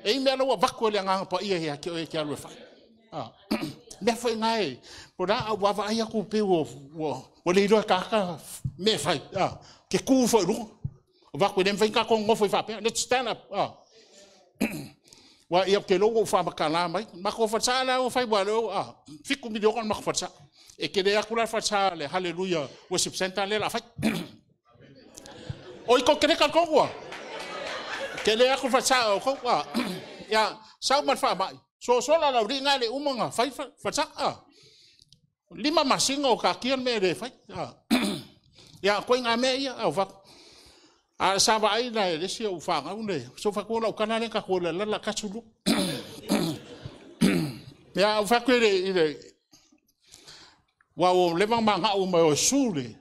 E mea no vaku le nganga pa ia ke halu e fai. Me foi ngai. Pora au wa ai ku pe wo le ro ka me fai. Ke ku foi ru. Vaku dem fai ka ko ngo foi fa pe. Let's stand up. Wa ia ke logo fa makala mai. Ma ko fa sala o fai wa lo fiku mi kon ma ko fa. E ke le akula fa sa le Halleluiah worship center le la fa. Oi ko kere ka ko wa. Ke le aku fa sa o ko wa. Ya, sa ma fa mai. So la la ringa le umanga fai fa sa. Lima masingo ka kian me le fai. Ya ko nga me ya o fa. Sa ba ai na le si o fa nga une. So fa ko la kana le ka ko la ka tsulu. Ya o fa ko le wa o le manga o mo sule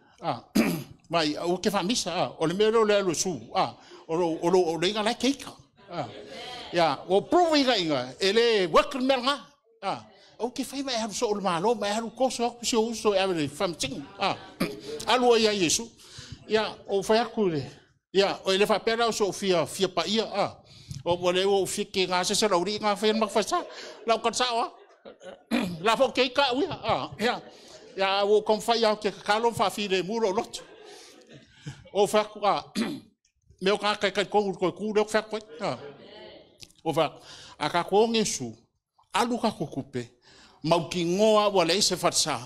mai o ke fa misa o le mero le lo su o le ngala keika ya o provi ga ele wakil melga o ke fa mai ha so o malo mai ha ko so every something alo ya yesu ya o fa yakule ya o le fa pera so fia pa ia o le o fi ke nga se lo ri nga fa ma fa sa la ka sa la fo keika ya ya o kom fa ya ke kalon fa fi le muro lot o fa me o ka ko do fa ko o fa aka ko ngesu alu ka ko kupe mau ki ngoa wa le se fa sa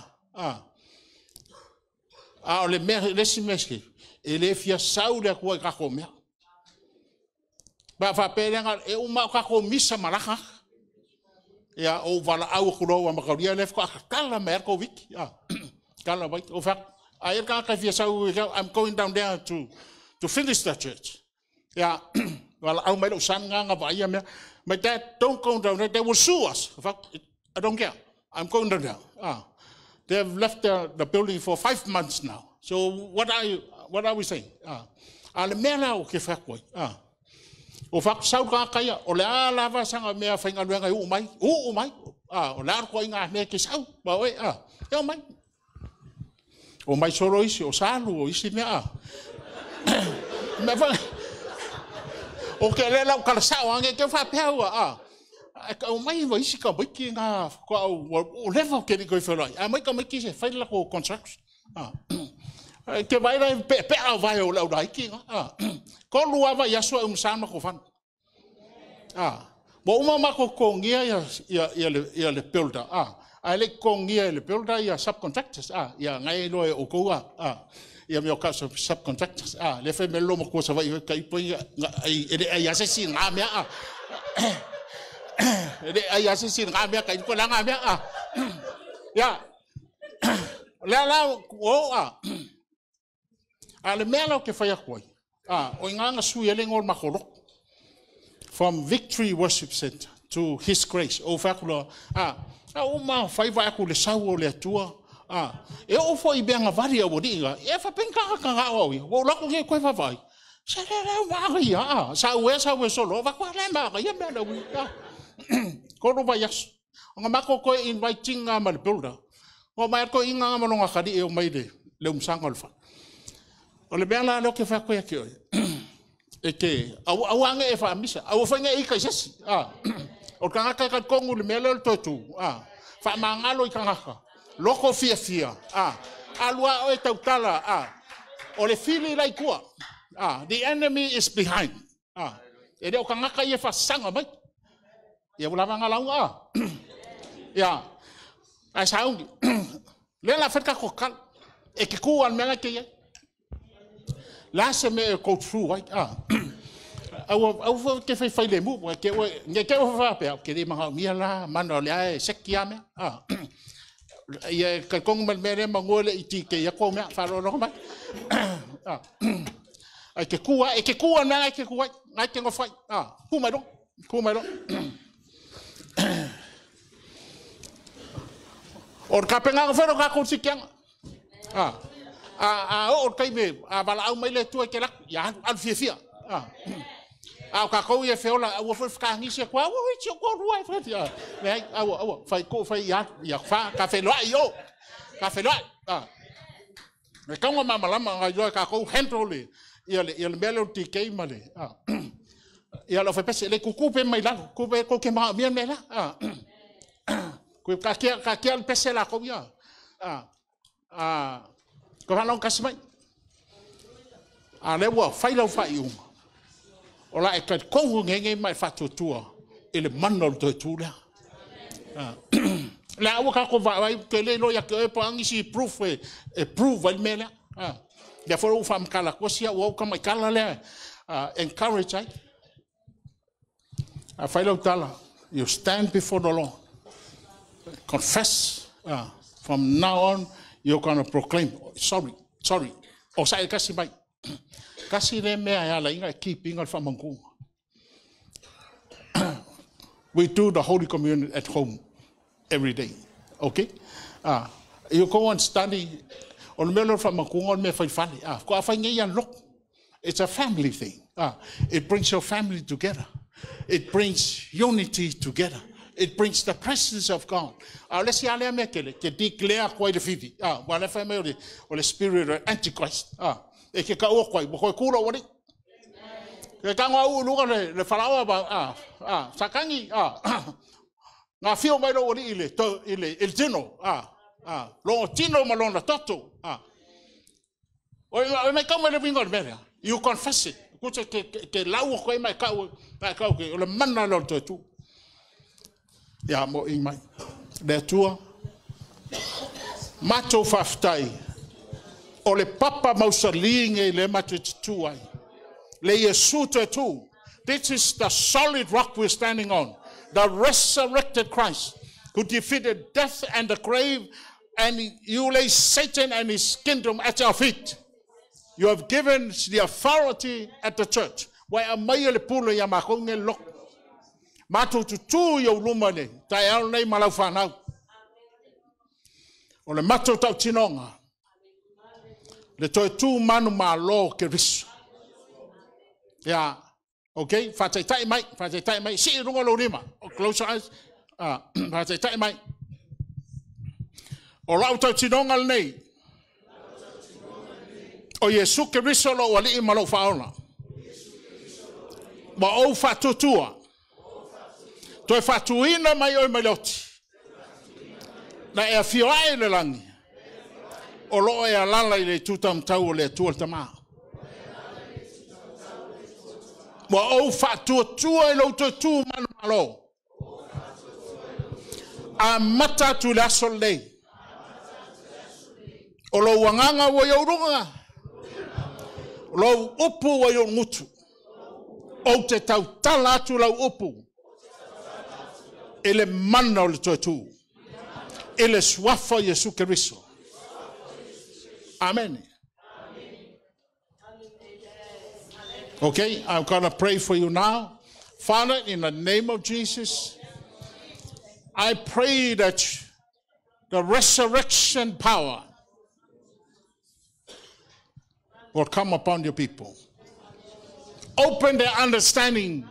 o le me le simeski ele fia sau le ko ka ko me ba fa pelenga e o ma ka ko misa malaka ya o vala au kuro wa makaria lef ko kala merkovic kala wait of I can't I'm going down there to finish the church yeah well au mai san nga ba ya me my dad don't go down there, they will sue us I don't care I'm going down there they have left the building for 5 months now so what are we saying ale mena o ke fa ko o fa sau ka kaya o le ala va sanga me fa nga luenga u mai o la ko nga me ke sau ba we o mai solo isi o salu o isi me me fa o ke le la ka sa wa ke fa pe o mai mo isi ka biki nga ko o level ke ni ko fa la mai ka me ki se fa la ko construction ke vai pe vai o la dai ki ko lua va ya so sama ko fan bo uma ko ngia ya le builder ale ko ngia le builder ya subcontractors ya ngai lo o ko ya me ka subcontractors le fe me lo mo ko sa va ka ipo ya se sin nga me ya se sin nga me ka ko la nga me ya la o ale melo ke fa ya ko o nganga su yele ngol makolo from Victory Worship Center to His Grace o fakulo o ma fai vai ku le sau o le tua e o foi benga varia o diga e fa penka ka o la ko ke ko fa vai sa le ma ya sa we solo va ko le ma ya me lo ko no vai nga mako ko inviting ma le builder o ma ko inga ma no ngadi e o mai le umsanga fa o le bela lo ke fa ko ya ke e ke au anga e fa misa au fa ngai ka sesi o kanga ka kongu le melo totu fa mangalo i kanga ka loko fia alua o e tautala o le fili lai kua the enemy is behind e de o kanga ka e fa sanga mai e ula manga lau ya ai saungi le la feta ko kal e ke ku an mena ke last me go through right au ke fai le mu ke ke fa pe ke di ma mi la mano le sekia me ye ka kong me mangole iti ke ya ko me fa lo ba ai ke ku na ke ku ngai ke ngo fai ku mai do or ka penga fa ka ko sikiang o kai me bala au mai le tu ke la ya al fia ka ko ye feola o fo ka ngi se kwa o chi ko ruai fa ya nei fai ko fai ya fa ka fe lo yo ka fe lo Me kaunga mamalama ngai loa ka kou hentro le. Ia le mele ti kei male. Ia lo fe pese le kukupe mai la. Kupe ko ke ma mia mela. Ku ka kia le pese la ko ia. Ko halong kasmai. Le wa fai lau fai uma. Ola e ka kongu ngenge mai fatu tua. Ele manol to tula. La awa ka ko vai ke le lo ya ke pa ngisi proof e prove al mela. Ya for u fam kala ko sia u ka mai kala le encourage ai. Fai lau tala. You stand before the Lord. Confess. From now on you're going to proclaim. Sorry. O sai kasi mai. Kasi le mea ya la inga keeping al famangu. We do the Holy Communion at home every day. Okay? You go and study on melo famangu on me fai fali. Ko afai ngai yan lok. It's a family thing. It brings your family together. It brings unity together. It brings the presence of God. Let's see, I declare quite a fiti. Well, if I may, or the spirit of Antichrist. It can go quite, but cool over it. The Kanga look at the flower about Sakangi. Now, feel by the Il Tino. Lord Tino Malona Toto. Or I may come with a finger better. You confess it. Ke lau ko mai kau ke o le mana lo tu ya mo i mai le tua mato faftai o le papa mausalinge le mato tu ai le Yesu tu. This is the solid rock we're standing on, the resurrected Christ who defeated death and the grave, and you lay Satan and his kingdom at your feet. You have given the authority at the church. Why am I le pula ya makonge lok? Matu tu yo lumane. Tai al nei malau whanau. O le matu tau tinonga. Le toi tu manu malo ke risu. Yeah. Okay. Fatai tai mai. Si runga lo rima. Close your eyes. Fatai tai mai. O lau tau tinonga le nei. O Yesu Keriso lo wali malo faona. Ma o fatutua. Toi fatuina mai o maloti. Na e fioai le langi. O lo e alala i le tutam tau le tual tama. Ma o fatutua i lo tu manu malo. A mata tu la solei. O lo wanganga wo yaurunga. Lo upu wa yo ngutu. O te tau tala atu lau upu. Ele mana o le totu. Ele swafa Yesu Keriso. Amen. Okay, I'm going to pray for you now. Father, in the name of Jesus, I pray that the resurrection power will come upon your people. Open their understanding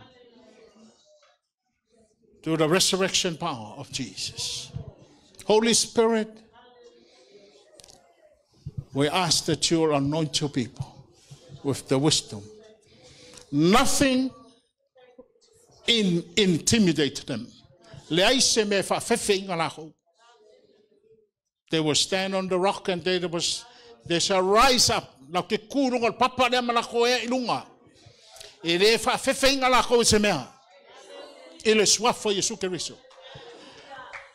to the resurrection power of Jesus. Holy Spirit, we ask that you will anoint your people with the wisdom. Nothing intimidate them. They will stand on the rock and they shall rise up.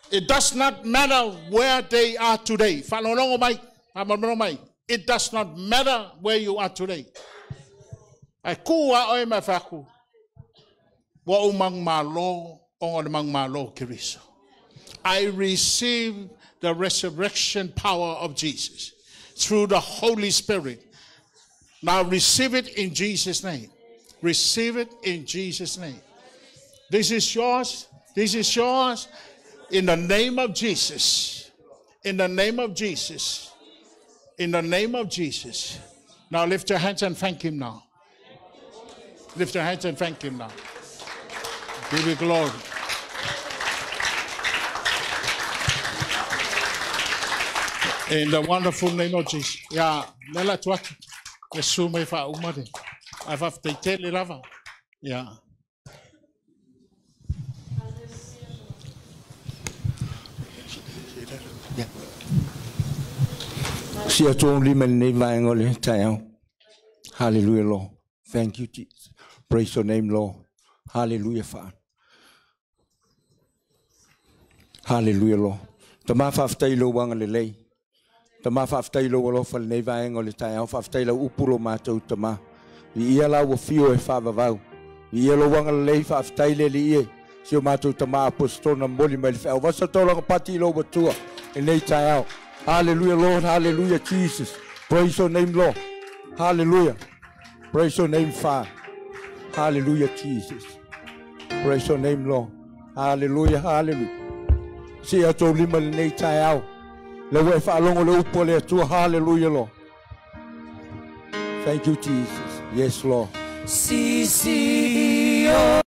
It does not matter where they are today. It does not matter where you are today. I receive the resurrection power of Jesus through the Holy Spirit. Now receive it in Jesus' name. Receive it in Jesus' name. This is yours. This is yours. In the name of Jesus. In the name of Jesus. In the name of Jesus. Now lift your hands and thank him now. Lift your hands and thank him now. Give you glory. In the wonderful name of Jesus. Yeah, Nela Tuat. Yesu me fa umade. I've have to tell lava. Yeah. Sia tōng lima nei vai ngole taiao. Hallelujah, Lord. Thank you, Jesus. Praise your name, Lord. Hallelujah, Father. Hallelujah, Lord. Tama whaftai lo wanga le lei. Tama whaftai lo walo whale nei vai ngole taiao. Whaftai lo upuro mātou tama. I ia la wa fio e whavavau. I ia lo wanga le lei whaftai le li ie. Sio mātou tama apostona moli mai le whao. Wasa tōlanga pati lo watua. E nei taiao. Hallelujah, Lord. Hallelujah, Jesus. Praise your name, Lord. Hallelujah. Praise your name, Father. Hallelujah, Jesus. Praise your name, Lord. Hallelujah, hallelujah. See a to lima nei tai au. Le we fa longo le upo le tu. Hallelujah, Lord. Thank you, Jesus. Yes, Lord. Si o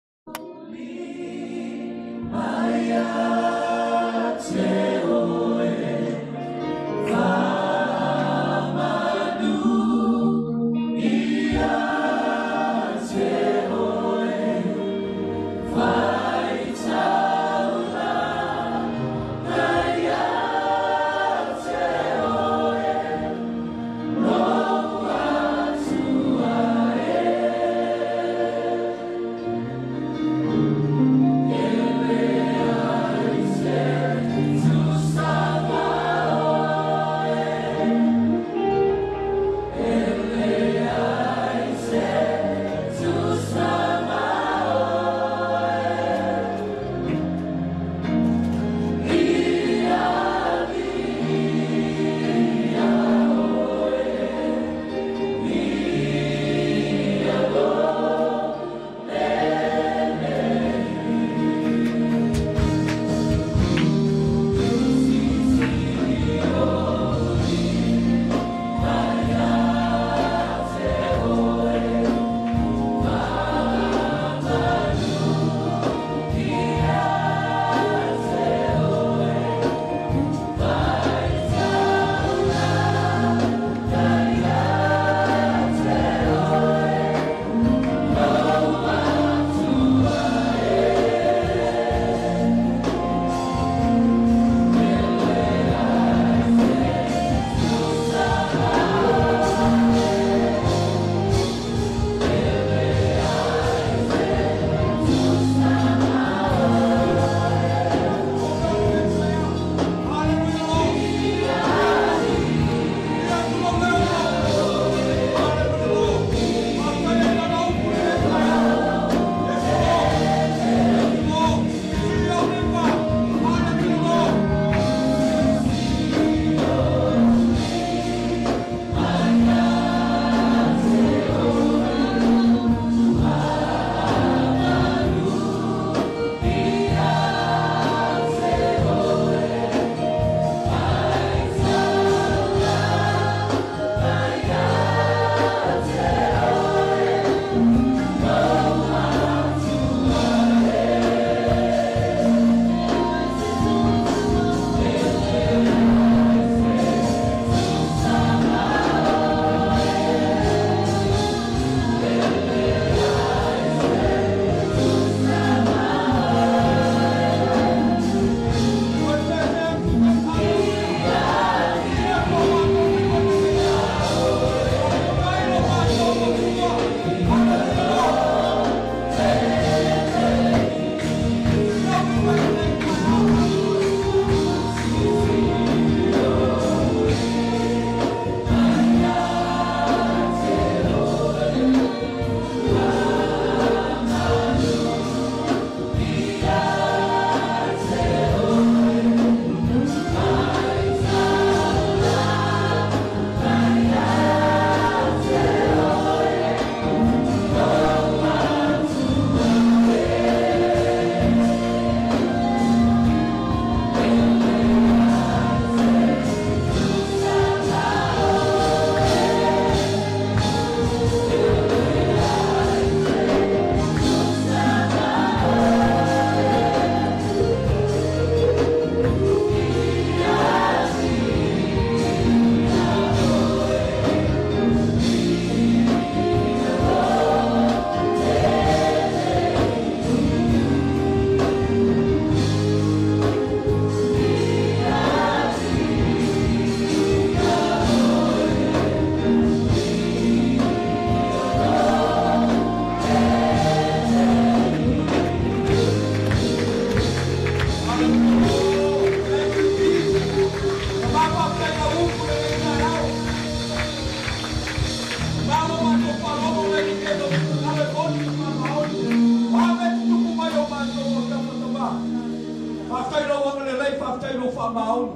fa mau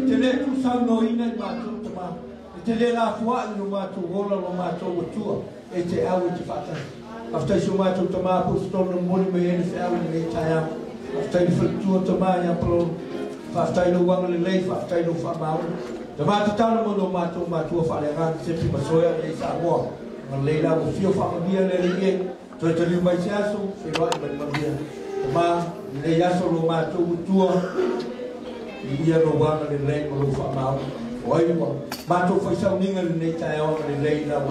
te le tu sa no ina ma tu te ma te le la fua no ma tu wola no ma tu tu e te au te fata after so ma tu te ma pu sto no mo me ene se au ni taia after fu tu te ma ya pro after no wang le le after no fa mau te ma te tala mo no ma tu fa le ran se pi masoya e Samoa ma le la o fio fa bia le le to te li mai aso se va ma bia te ma le ya so no ma tu ia no wanga le le mo fa mau oi ma tu fa sa ninga le taia o le la o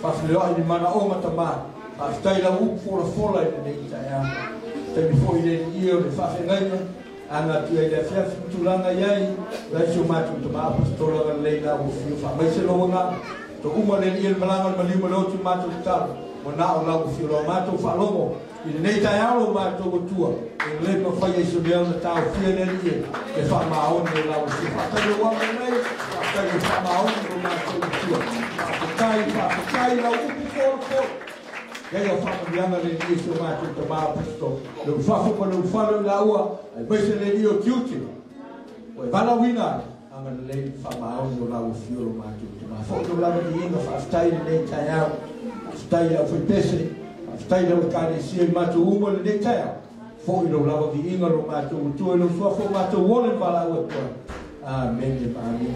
fa le ai mana o ma tama a stai la u fola le taia te mi foi le io le fa ngai anga tu e le fa tu langa iai la su ma tu ma pastola le la o fa mai se lo nga to uma le ia malanga ma li mo lo tu ma tu ta mo na o la o lo ma tu fa lomo il nei taia lo ma tu tua e le ma fa ia su le na ta o fie le ia e fa ma o le la o fa ta le wa nei fa le fa ma o lo ma tu tua fa la u fo e io fatto di andare in questo matto tutto ma questo lo fa come non fa la ua e poi se le io chiuti poi va la wina andare lei fa ma o la fiore ma tutto ma foto la di ino fa stai lei taia stai a fitesse stai da cane si il matto umo le taia poi lo lavo di ino lo matto tu e lo suo formato vuole va la ua amen amen